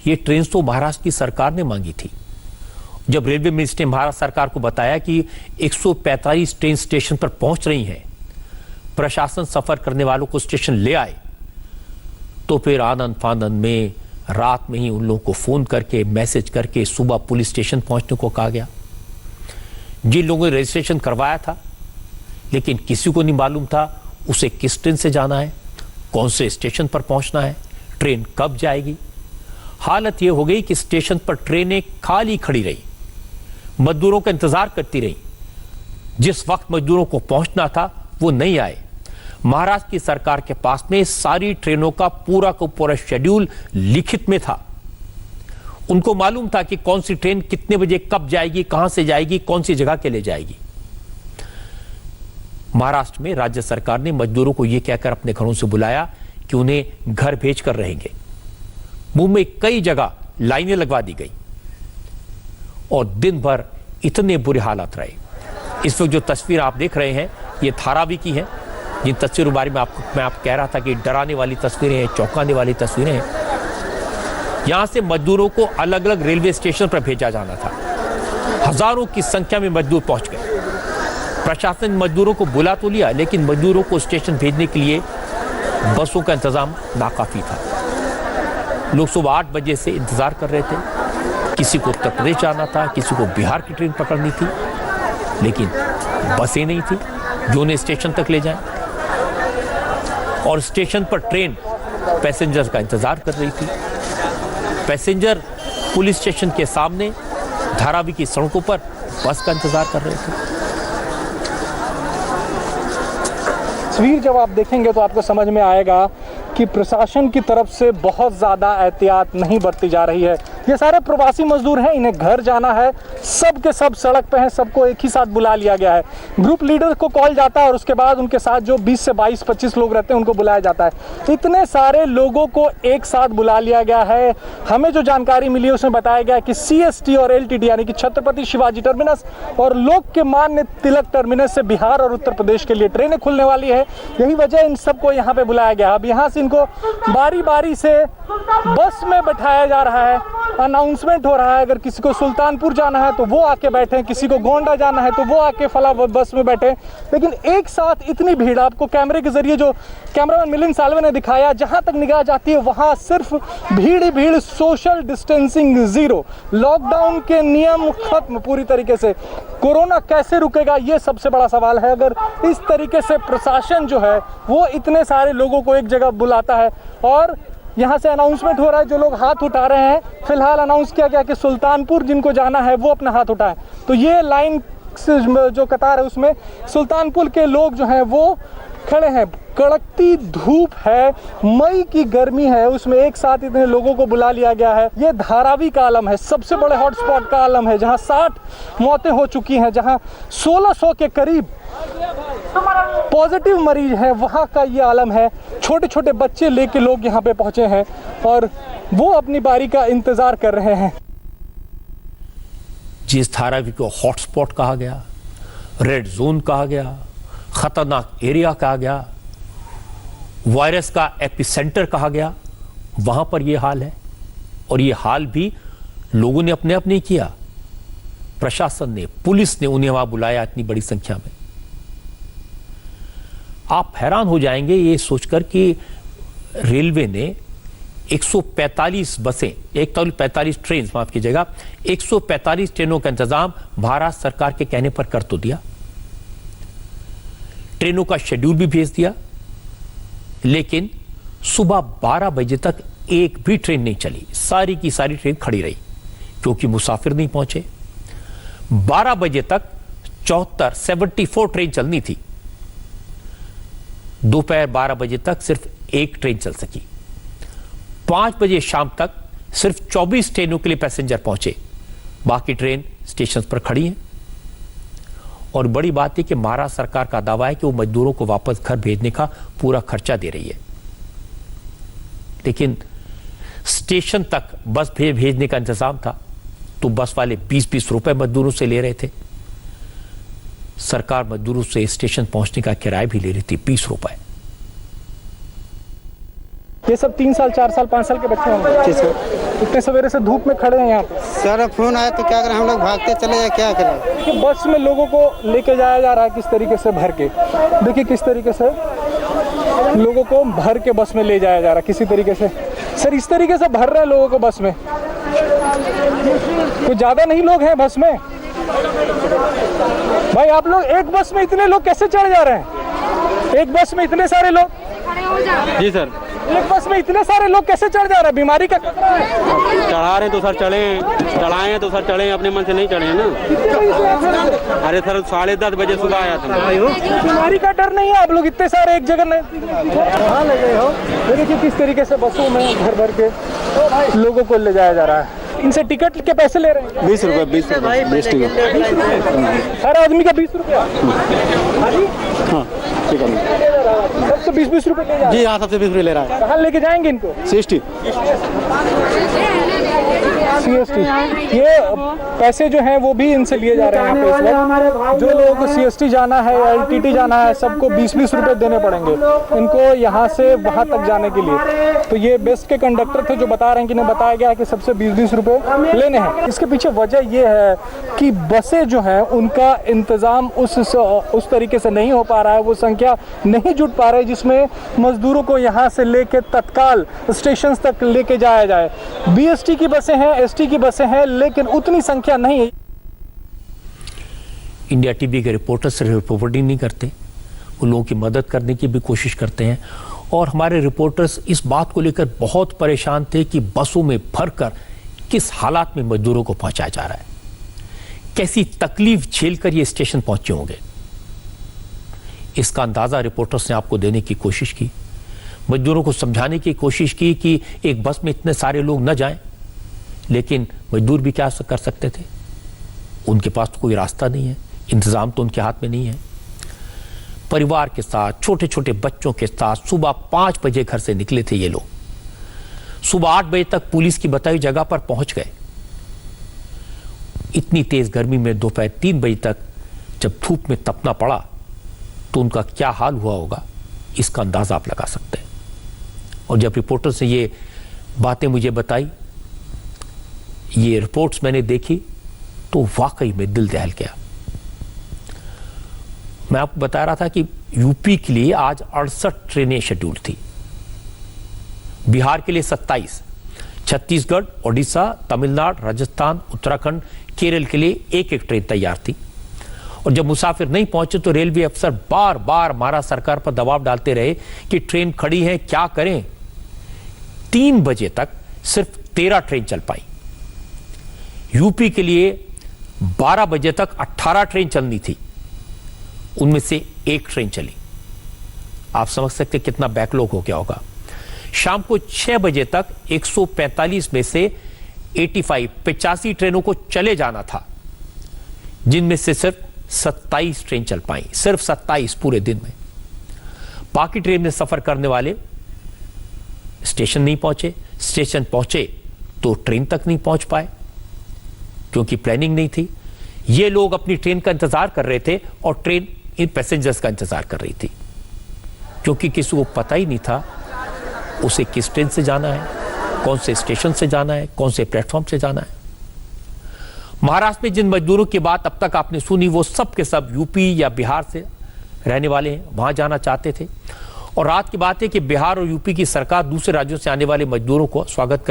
ये ट्रेन तो महाराष्ट्र की सरकार ने मांगी थी। जब रेलवे मिनिस्टर ने महाराष्ट्र सरकार को बताया कि 145 ट्रेन स्टेशन पर पहुंच रही हैं, प्रशासन सफर करने वालों को स्टेशन ले आए, तो फिर आनंद फानंद में रात में ही उन लोगों को फोन करके मैसेज करके सुबह पुलिस स्टेशन पहुंचने को कहा गया। जिन लोगों ने रजिस्ट्रेशन करवाया था, लेकिन किसी को नहीं मालूम था उसे किस ट्रेन से जाना है, कौन से स्टेशन पर पहुंचना है, ट्रेन कब जाएगी। हालत यह हो गई कि स्टेशन पर ट्रेनें खाली खड़ी रही, मजदूरों का इंतजार करती रही। जिस वक्त मजदूरों को पहुंचना था वो नहीं आए। महाराष्ट्र की सरकार के पास में सारी ट्रेनों का पूरा का पूरा शेड्यूल लिखित में था। उनको मालूम था कि कौन सी ट्रेन कितने बजे कब जाएगी, कहां से जाएगी, कौन सी जगह के लिए जाएगी। महाराष्ट्र में राज्य सरकार ने मजदूरों को यह कहकर अपने घरों से बुलाया कि उन्हें घर भेजकर रहेंगे। मुंबई में कई जगह लाइनें लगवा दी गई और दिन भर इतने बुरे हालात रहे। इस वक्त जो तस्वीर आप देख रहे हैं ये धारावी की है। जिन तस्वीरों के बारे में मैं आपको कह रहा था कि डराने वाली तस्वीरें हैं, चौंकाने वाली तस्वीरें हैं। यहां से मजदूरों को अलग अलग रेलवे स्टेशन पर भेजा जाना था। हजारों की संख्या में मजदूर पहुंच गए। प्रशासन मजदूरों को बुला तो लिया, लेकिन मजदूरों को स्टेशन भेजने के लिए बसों का इंतजाम नाकाफी था। लोग सुबह 8 बजे से इंतजार कर रहे थे। किसी को उत्तर प्रदेश जाना था, किसी को बिहार की ट्रेन पकड़नी थी, लेकिन बसें नहीं थी जो उन्हें स्टेशन तक ले जाएं। और स्टेशन पर ट्रेन पैसेंजर का इंतजार कर रही थी। पैसेंजर पुलिस स्टेशन के सामने धारावी की सड़कों पर बस का इंतजार कर रहे थे। तस्वीर जब आप देखेंगे तो आपको समझ में आएगा कि प्रशासन की तरफ से बहुत ज़्यादा एहतियात नहीं बरती जा रही है। ये सारे प्रवासी मजदूर हैं, इन्हें घर जाना है, सब के सब सड़क पे हैं, सबको एक ही साथ बुला लिया गया है। ग्रुप लीडर को कॉल जाता है और उसके बाद उनके साथ जो 20 से 22-25 लोग रहते हैं उनको बुलाया जाता है। इतने सारे लोगों को एक साथ बुला लिया गया है। हमें जो जानकारी मिली है उसमें बताया गया कि CST और LTT यानी कि छत्रपति शिवाजी टर्मिनस और लोकमान्य तिलक टर्मिनस से बिहार और उत्तर प्रदेश के लिए ट्रेनें खुलने वाली है। यही वजह इन सबको यहाँ पे बुलाया गया। अब यहाँ से इनको बारी बारी से बस में बैठाया जा रहा है। अनाउंसमेंट हो रहा है, अगर किसी को सुल्तानपुर जाना है तो वो आके बैठे, किसी को गोंडा जाना है तो वो आके फला बस में बैठे। लेकिन एक साथ इतनी भीड़, आपको कैमरे के जरिए जो कैमरामैन मिलिंद सालवे ने दिखाया, जहां तक निगाह जाती है वहां सिर्फ भीड़ ही भीड़। सोशल डिस्टेंसिंग जीरो, लॉकडाउन के नियम खत्म पूरी तरीके से। कोरोना कैसे रुकेगा ये सबसे बड़ा सवाल है। अगर इस तरीके से प्रशासन जो है वो इतने सारे लोगों को एक जगह बुलाता है और यहाँ से अनाउंसमेंट हो रहा है, जो लोग हाथ उठा रहे हैं, फिलहाल अनाउंस किया गया कि सुल्तानपुर जिनको जाना है वो अपना हाथ उठाएं। तो ये लाइन जो कतार है उसमें सुल्तानपुर के लोग जो हैं वो खड़े हैं। कड़कती धूप है, मई की गर्मी है, उसमें एक साथ इतने लोगों को बुला लिया गया है। ये धारावी का आलम है, सबसे बड़े हॉटस्पॉट का आलम है, जहां 60 मौतें हो चुकी हैं, जहां 1600 के करीब पॉजिटिव मरीज हैं, वहां का ये आलम है। छोटे छोटे बच्चे लेके लोग यहाँ पे पहुंचे हैं और वो अपनी बारी का इंतजार कर रहे हैं। जिस धारावी को हॉटस्पॉट कहा गया, रेड जोन कहा गया, खतरनाक एरिया कहा गया, वायरस का एपिसेंटर कहा गया, वहां पर यह हाल है। और यह हाल भी लोगों ने अपने आप नहीं किया, प्रशासन ने, पुलिस ने उन्हें वहां बुलाया इतनी बड़ी संख्या में। आप हैरान हो जाएंगे ये सोचकर कि रेलवे ने 145 बसें, 145 ट्रेन, माफ कीजिएगा, 145 ट्रेनों का इंतजाम महाराष्ट्र सरकार के कहने पर कर तो दिया। ट्रेनों का शेड्यूल भी भेज दिया, लेकिन सुबह 12 बजे तक एक भी ट्रेन नहीं चली। सारी की सारी ट्रेन खड़ी रही क्योंकि मुसाफिर नहीं पहुंचे। 12 बजे तक 74 ट्रेन चलनी थी, दोपहर 12 बजे तक सिर्फ एक ट्रेन चल सकी। 5 बजे शाम तक सिर्फ 24 ट्रेनों के लिए पैसेंजर पहुंचे, बाकी ट्रेन स्टेशन पर खड़ी हैं। और बड़ी बात है कि महाराष्ट्र सरकार का दावा है कि वो मजदूरों को वापस घर भेजने का पूरा खर्चा दे रही है, लेकिन स्टेशन तक बस भेजने का इंतजाम था तो बस वाले 20-20 रुपए मजदूरों से ले रहे थे। सरकार मजदूरों से स्टेशन पहुंचने का किराया भी ले रही थी 20 रुपए। ये सब 3 साल, 4 साल, 5 साल के बच्चे होंगे। इतने सवेरे से धूप में खड़े हैं यहाँ पे। सर फोन आया तो क्या करें, हम लोग भागते चले जाए, क्या करें। कि बस में लोगों को लेके जाया जा रहा है किस तरीके से भर के, देखिए किस तरीके से लोगों को भर के बस में ले जाया जा रहा है किसी तरीके से। सर इस तरीके से भर रहे हैं लोगों को बस में, कुछ ज्यादा नहीं लोग हैं बस में। भाई आप लोग एक बस में इतने लोग कैसे चढ़ जा रहे हैं? एक बस में इतने सारे लोग? जी सर, एक बस में इतने सारे लोग कैसे चढ़ जा रहे हैं? बीमारी का खतरा है। चढ़ा रहे तो सर चढ़े, चढ़ाए तो सर चढ़े, अपने मन से नहीं चढ़े ना। अरे सर 10:30 बजे सुबह आया था। बीमारी का डर नहीं है? आप लोग इतने सारे एक जगह कहाँ ले गए हो? देखिए किस तरीके से बसों में भर भर के लोगों को ले जाया जा रहा है। इनसे टिकट के पैसे ले रहे हैं 20 रुपये 20 टिकट। हर आदमी का 20 रुपया। हाँ ठीक है सबसे 20-20 रुपए ले जा रहे हैं। जी हाँ, सबसे 20 रुपये ले रहा है। कहाँ लेके जाएंगे इनको? CST ये पैसे जो हैं वो भी इनसे लिए जा रहे हैं यहाँ पे इस वक्त। जो लोगों को CST जाना है, LTT जाना है, सबको 20-20 रुपए देने पड़ेंगे इनको यहाँ से वहाँ तक जाने के लिए। तो ये बेस्ट के कंडक्टर थे जो बता रहे हैं कि इन्हें बताया गया है कि सबसे 20-20 रुपए लेने हैं। इसके पीछे वजह ये है कि बसें जो हैं उनका इंतज़ाम उस तरीके से नहीं हो पा रहा है, वो संख्या नहीं जुट पा रही जिसमें मजदूरों को यहाँ से लेके तत्काल स्टेशन तक लेके जाया जाए। BST की बसें हैं, ST की बसें हैं, लेकिन उतनी संख्या नहीं है। इंडिया टीवी के रिपोर्टर सिर्फ रिपोर्टिंग नहीं करते, वो लोगों की मदद करने की भी कोशिश करते हैं। और हमारे रिपोर्टर्स इस बात को लेकर बहुत परेशान थे कि बसों में भरकर किस हालात में मजदूरों को पहुंचाया जा रहा है, कैसी तकलीफ झेलकर ये स्टेशन पहुंचे होंगे। इसका अंदाजा रिपोर्टर्स ने आपको देने की कोशिश की, मजदूरों को समझाने की कोशिश की कि एक बस में इतने सारे लोग न जाएं, लेकिन मजदूर भी क्या कर सकते थे? उनके पास तो कोई रास्ता नहीं है, इंतजाम तो उनके हाथ में नहीं है। परिवार के साथ, छोटे छोटे बच्चों के साथ सुबह 5 बजे घर से निकले थे ये लोग, सुबह 8 बजे तक पुलिस की बताई जगह पर पहुंच गए। इतनी तेज गर्मी में दोपहर 3 बजे तक जब धूप में तपना पड़ा तो उनका क्या हाल हुआ होगा, इसका अंदाजा आप लगा सकते हैं। और जब रिपोर्टर्स ने ये बातें मुझे बताई, ये रिपोर्ट्स मैंने देखी, तो वाकई में दिल दहल गया। मैं आपको बता रहा था कि यूपी के लिए आज 68 ट्रेनें शेड्यूल थी, बिहार के लिए 27, छत्तीसगढ़, ओडिशा, तमिलनाडु, राजस्थान, उत्तराखंड, केरल के लिए एक ट्रेन तैयार थी। और जब मुसाफिर नहीं पहुंचे तो रेलवे अफसर बार बार महाराष्ट्र सरकार पर दबाव डालते रहे कि ट्रेन खड़ी है, क्या करें। 3 बजे तक सिर्फ 13 ट्रेन चल पाई। यूपी के लिए 12 बजे तक 18 ट्रेन चलनी थी, उनमें से 1 ट्रेन चली। आप समझ सकते कितना बैकलॉग हो गया होगा। शाम को 6 बजे तक 145 में से 85 ट्रेनों को चले जाना था, जिनमें से सिर्फ 27 ट्रेन चल पाई, सिर्फ 27 पूरे दिन में। बाकी ट्रेन में सफर करने वाले स्टेशन नहीं पहुंचे, स्टेशन पहुंचे तो ट्रेन तक नहीं पहुंच पाए क्योंकि प्लानिंग नहीं थी। ये लोग अपनी ट्रेन का इंतजार कर रहे थे और ट्रेन इन पैसेंजर्स का इंतजार कर रही थी, क्योंकि किसी को पता ही नहीं था उसे किस ट्रेन से जाना है, कौन से स्टेशन से जाना है, कौन से प्लेटफॉर्म से जाना है। महाराष्ट्र में जिन मजदूरों की बात अब तक आपने सुनी, वो सब के सब यूपी या बिहार से रहने वाले हैं, वहां जाना चाहते थे। और रात की बात है कि बिहार और यूपी की सरकार दूसरे राज्यों से आने वाले मजदूरों को स्वागत कर